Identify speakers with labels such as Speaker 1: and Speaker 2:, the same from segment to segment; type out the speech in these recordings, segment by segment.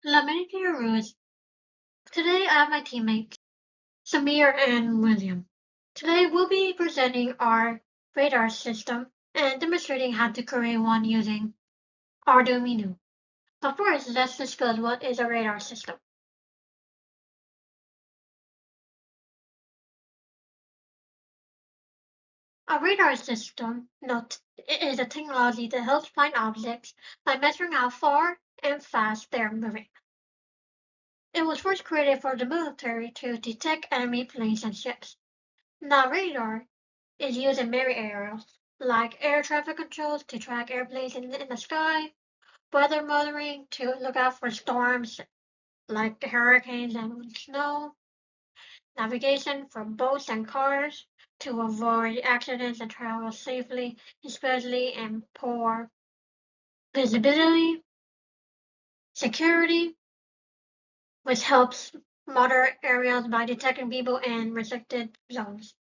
Speaker 1: Laminating Roots. Today I have my teammates, Samir and William. Today we'll be presenting our radar system and demonstrating how to create one using Arduino. But first, let's discuss what is a radar system. A radar system, note, is a technology that helps find objects by measuring how far and fast they are moving. It was first created for the military to detect enemy planes and ships. Now radar is used in many areas, like air traffic controls to track airplanes in the sky, weather monitoring to look out for storms like hurricanes and snow, navigation for boats and cars to avoid accidents and travel safely, especially in poor visibility, security, which helps monitor areas by detecting people in restricted zones.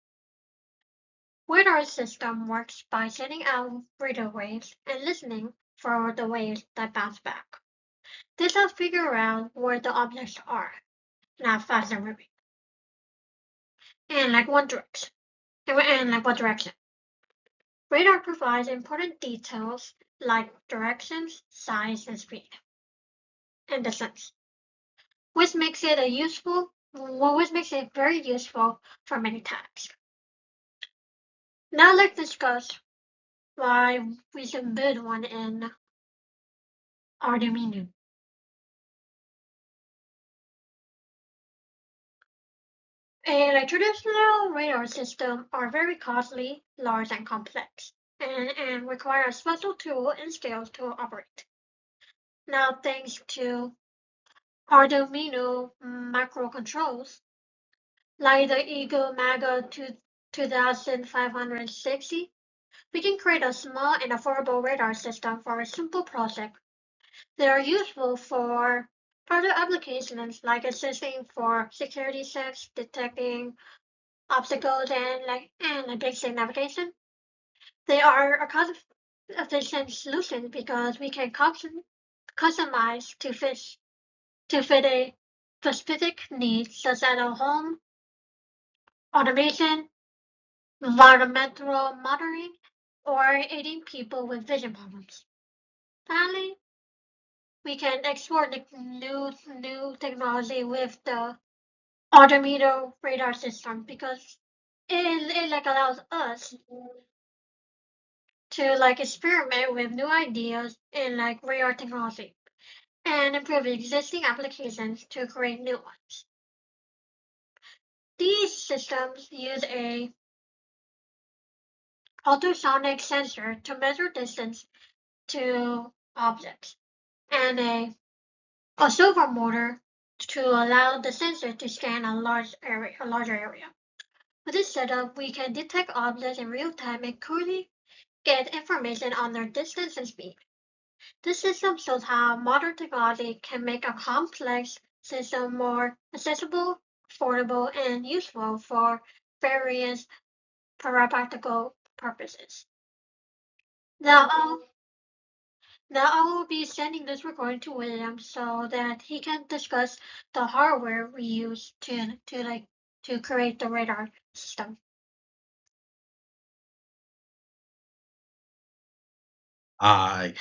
Speaker 1: Radar system works by sending out radio waves and listening for the waves that bounce back. This helps figure out where the objects are and how fast they're moving, and like what direction. Radar provides important details like directions, size, and speed, and distance, which makes it very useful for many tasks. Now let's discuss why we should build one in Arduino. A traditional radar system are very costly, large, and complex, and require a special tool and skills to operate. Now, thanks to Arduino microcontrollers, like the Eagle Mega 2560, we can create a small and affordable radar system for a simple project. They are useful for further applications like assisting for security checks, detecting obstacles, and basic navigation. They are a cost-efficient solution because we can customize to fit a specific need, such as a home automation, environmental monitoring, or aiding people with vision problems. Finally, we can explore the new technology with the Arduino radar system because it like allows us to like experiment with new ideas in like radar technology and improve existing applications to create new ones. These systems use a ultrasonic sensor to measure distance to objects and a servo motor to allow the sensor to scan a larger area. With this setup, we can detect objects in real time and quickly get information on their distance and speed. This system shows how modern technology can make a complex system more accessible, affordable, and useful for various practical purposes. Now, I will be sending this recording to William so that he can discuss the hardware we use to create the radar system.
Speaker 2: Hi,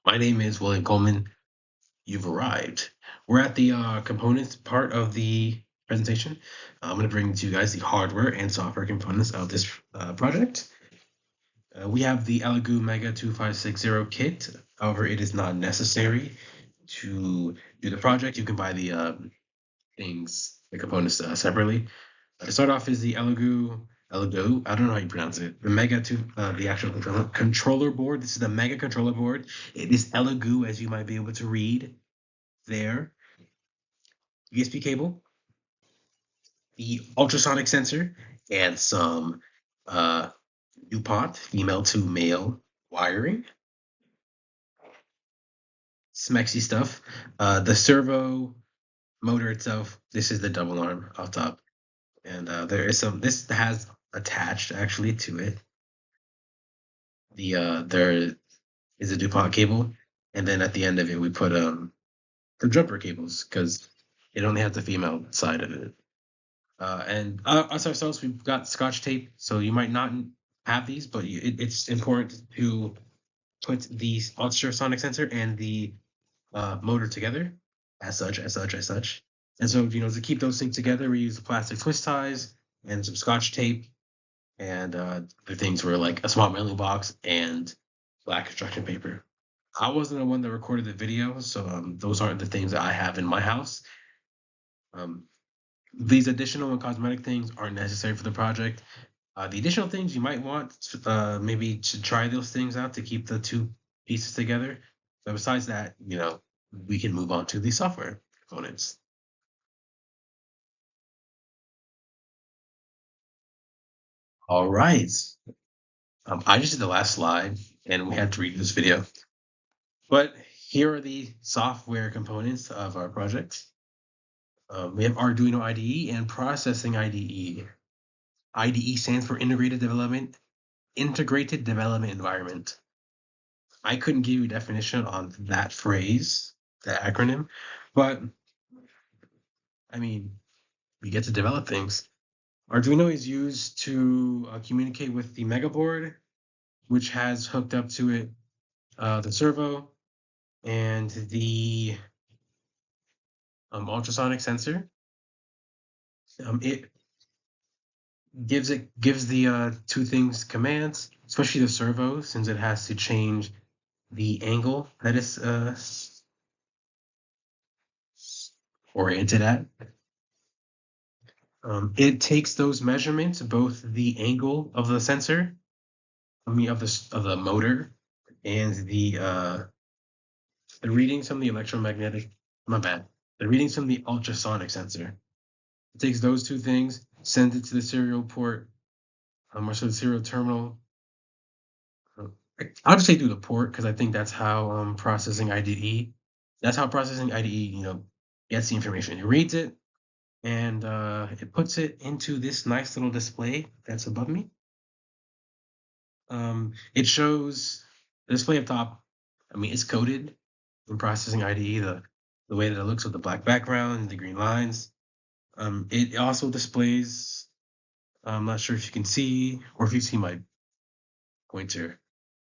Speaker 2: my name is William Coleman. You've arrived. We're at the components part of the presentation. I'm going to bring to you guys the hardware and software components of this project. We have the Elegoo Mega 2560 kit. However, it is not necessary to do the project. You can buy the components separately. To start off is the Elegoo, I don't know how you pronounce it. The Mega 2, the actual controller board. This is the Mega controller board. It is Elegoo, as you might be able to read there. USB cable, the ultrasonic sensor, and some DuPont female to male wiring. Smexy stuff. The servo motor itself. This is the double arm off top, and there is some. This has attached actually to it. There is a DuPont cable, and then at the end of it we put for jumper cables because it only has the female side of it. And us ourselves, we've got Scotch tape, so you might not have these, but it's important to put the ultrasonic sensor and the motor together, as such. And so, to keep those things together, we use plastic twist ties and some Scotch tape, and the things were like a small mailing box and black construction paper. I wasn't the one that recorded the video, so those aren't the things that I have in my house. Um, these additional and cosmetic things aren't necessary for the project. The additional things you might want maybe to try those things out to keep the two pieces together. But besides that, we can move on to the software components. All right. I just did the last slide and we had to read this video. But here are the software components of our project. We have Arduino IDE and Processing IDE. IDE stands for Integrated Development Environment. I couldn't give you a definition on that phrase, that acronym, but I mean, we get to develop things. Arduino is used to communicate with the mega board, which has hooked up to it the servo and the ultrasonic sensor. It gives the two things commands, especially the servo, since it has to change the angle that it's oriented at. It takes those measurements, both the angle of the sensor, of the motor, and the readings from the electromagnetic. My bad. The readings from the ultrasonic sensor. It takes those two things, sends it to the serial port, or to the serial terminal. I'll just say through the port because I think that's how processing IDE. That's how processing IDE, gets the information. It reads it and it puts it into this nice little display that's above me. It shows the display up top. I mean, it's coded in processing IDE, the way that it looks with the black background and the green lines. It also displays, I'm not sure if you can see, or if you see my pointer.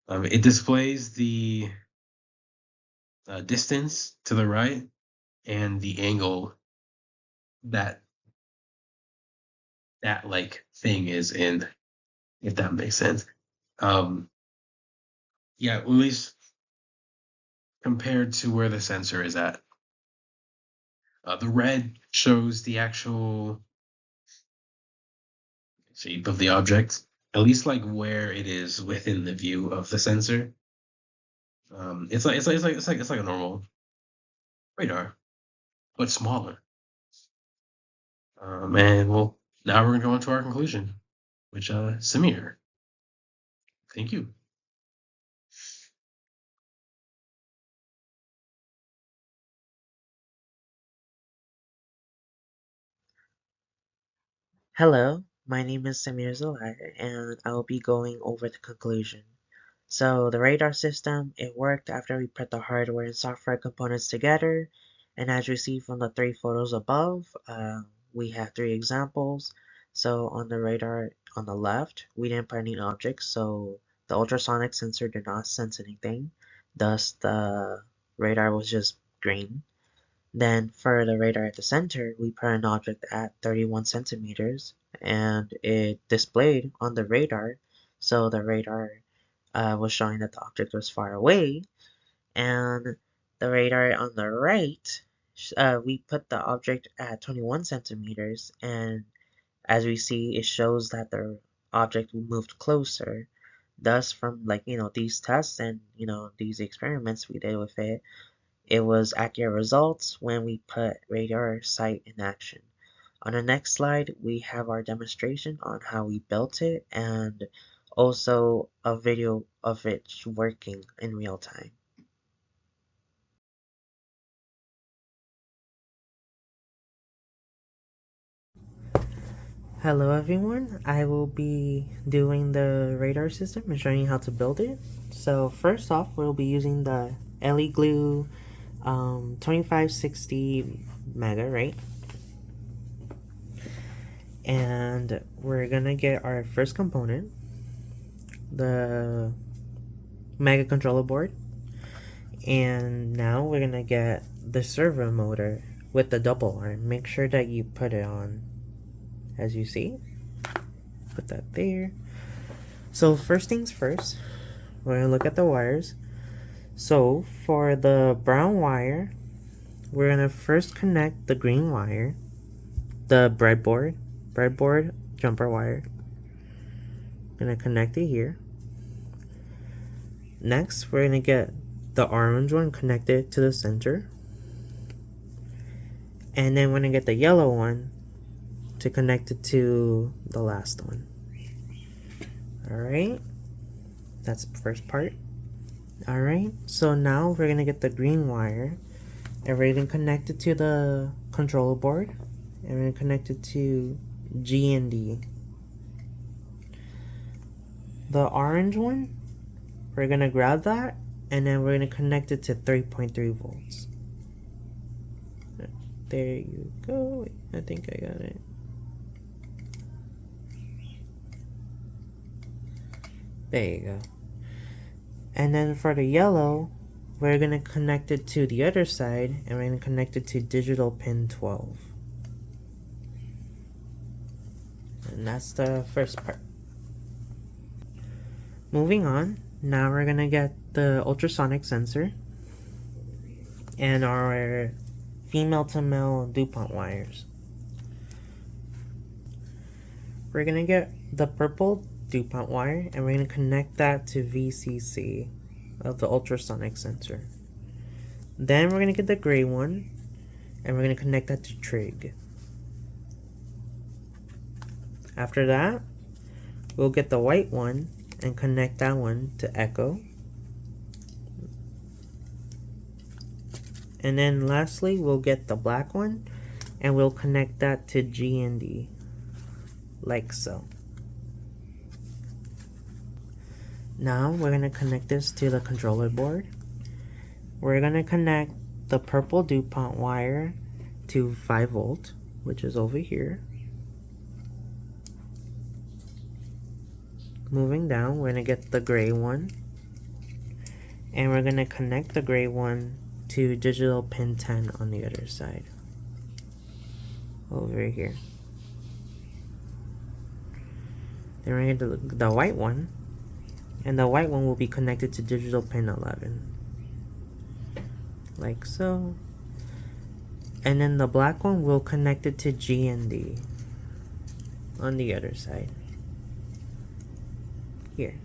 Speaker 2: It displays the distance to the right and the angle that like thing is in, if that makes sense. Yeah, at least compared to where the sensor is at. The red shows the actual shape of the object, at least like where it is within the view of the sensor. It's like a normal radar, but smaller. And well, now we're gonna go into our conclusion, which Samir. Thank you.
Speaker 3: Hello, my name is Samir and I will be going over the conclusion. So the radar system, it worked after we put the hardware and software components together, and as you see from the three photos above, we have three examples. So on the radar on the left, we didn't put any objects, so the ultrasonic sensor did not sense anything, thus the radar was just green. Then for the radar at the center, we put an object at 31 centimeters and it displayed on the radar. So the radar was showing that the object was far away. And the radar on the right, we put the object at 21 centimeters. And as we see, it shows that the object moved closer. Thus, from these tests and these experiments we did with it, it was accurate results when we put RadarSight in action. On the next slide, we have our demonstration on how we built it and also a video of it working in real time. Hello everyone, I will be doing the radar system and showing you how to build it. So first off, we'll be using the LE glue 2560 mega, right? And we're gonna get our first component, the mega controller board. And now we're gonna get the servo motor with the double arm. Make sure that you put it on, as you see. Put that there. So first things first, we're gonna look at the wires. So for the brown wire, we're gonna first connect the green wire, the breadboard jumper wire. Gonna connect it here. Next, we're gonna get the orange one connected to the center. And then we're gonna get the yellow one to connect it to the last one. Alright, that's the first part. Alright, so now we're gonna get the green wire and we're gonna connect it to the controller board and we're gonna connect it to G and D. The orange one, we're gonna grab that and then we're gonna connect it to 3.3 volts. There you go. I think I got it. There you go. And then for the yellow, we're gonna connect it to the other side and we're gonna connect it to digital pin 12. And that's the first part. Moving on, now we're gonna get the ultrasonic sensor and our female to male DuPont wires. We're gonna get the purple DuPont wire and we're gonna connect that to VCC of the ultrasonic sensor. Then we're gonna get the gray one and we're gonna connect that to trig. After that, we'll get the white one and connect that one to echo. And then lastly, we'll get the black one and we'll connect that to G and D, like so. Now we're gonna connect this to the controller board. We're gonna connect the purple DuPont wire to 5 volt, which is over here. Moving down, we're gonna get the gray one and we're gonna connect the gray one to digital pin 10 on the other side, over here. Then we're gonna get the white one, and the white one will be connected to digital pin 11, like so. And then the black one will connect it to G and D on the other side, here,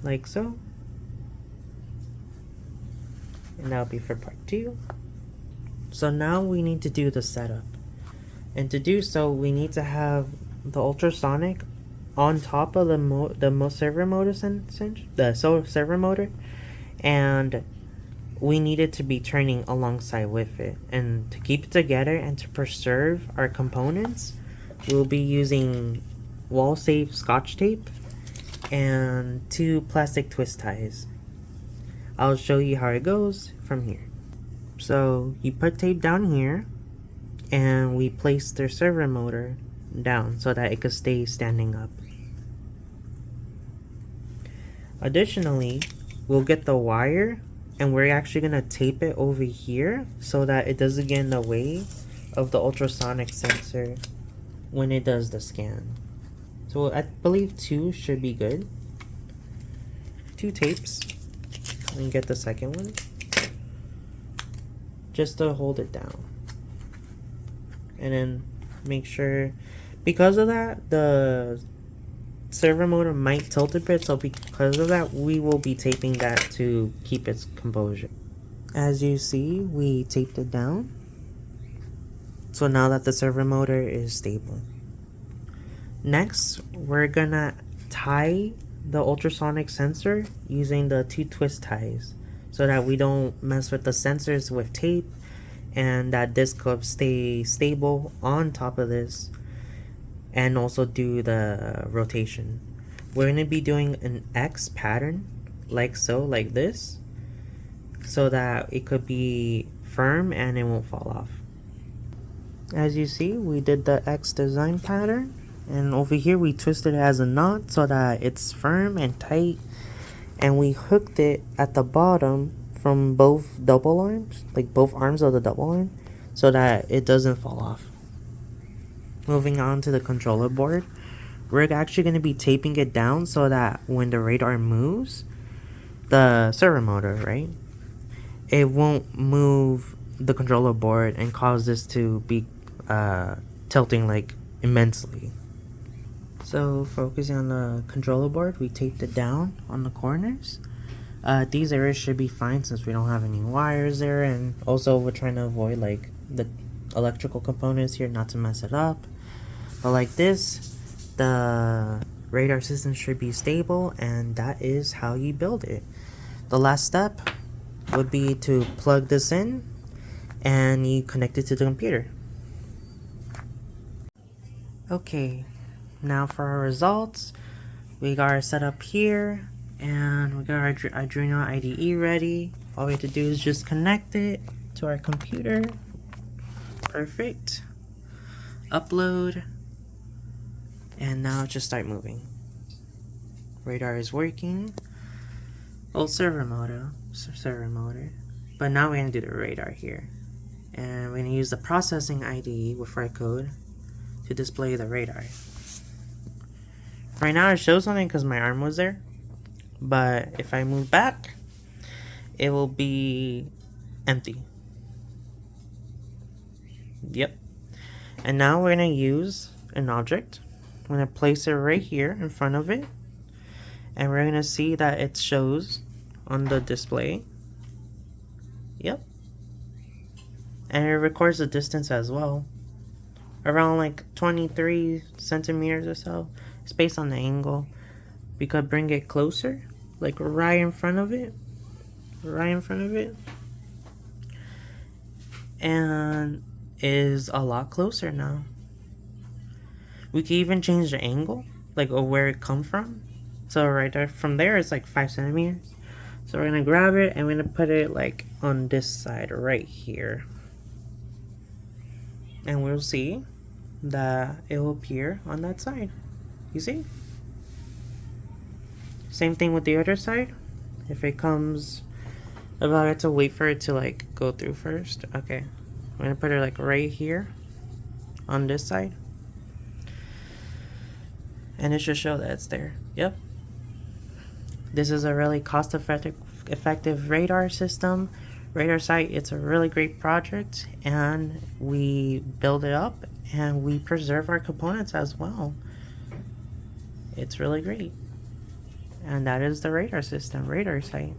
Speaker 3: like so. And that'll be for part 2. So now we need to do the setup. And to do so, we need to have the ultrasonic on top of the servo motor servo motor, and we need it to be turning alongside with it. And to keep it together and to preserve our components, we'll be using wall-safe Scotch tape and 2 plastic twist ties. I'll show you how it goes from here. So you put tape down here and we place the servo motor down so that it could stay standing up. Additionally, we'll get the wire and we're actually gonna tape it over here so that it doesn't get in the way of the ultrasonic sensor when it does the scan. So I believe 2 should be good. 2 tapes. And get the second one just to hold it down, and then make sure, because of that the servo motor might tilt a bit, so because of that we will be taping that to keep its composure. As you see, we taped it down, so now that the servo motor is stable. Next, we're gonna tie the ultrasonic sensor using the 2 twist ties so that we don't mess with the sensors with tape, and that this could stay stable on top of this and also do the rotation. We're going to be doing an X pattern, like so, like this, so that it could be firm and it won't fall off. As you see, we did the X design pattern, and over here we twisted it as a knot so that it's firm and tight, and we hooked it at the bottom from both double arms, like both arms of the double arm, so that it doesn't fall off. Moving on to the controller board, we're actually going to be taping it down so that when the radar moves, the servo motor, right, it won't move the controller board and cause this to be tilting like immensely. So focusing on the controller board, we taped it down on the corners. These areas should be fine since we don't have any wires there, and also we're trying to avoid like the electrical components here, not to mess it up. But like this, the radar system should be stable, and that is how you build it. The last step would be to plug this in and you connect it to the computer. Okay, now for our results, we got our setup here, and we got our Arduino IDE ready. All we have to do is just connect it to our computer. Perfect. Upload, and now just start moving. Radar is working. Old servo motor. But now we're gonna do the radar here, and we're gonna use the processing IDE with our code to display the radar. Right now it shows something because my arm was there, but if I move back, it will be empty. Yep. And now we're gonna use an object. I'm gonna place it right here in front of it, and we're gonna see that it shows on the display. Yep. And it records the distance as well, around like 23 centimeters or so. It's based on the angle. We could bring it closer, like right in front of it, and is a lot closer now. We can even change the angle, like where it come from. So right there, from there, it's like 5 centimeters. So we're gonna grab it and we're gonna put it like on this side right here, and we'll see that it will appear on that side. You see? Same thing with the other side. If it comes about, I have to wait for it to like go through first. Okay, I'm gonna put it like right here on this side, and it should show that it's there. Yep. This is a really cost-effective radar system. RadarSight, it's a really great project, and we build it up and we preserve our components as well. It's really great. And that is the radar system, RadarSight.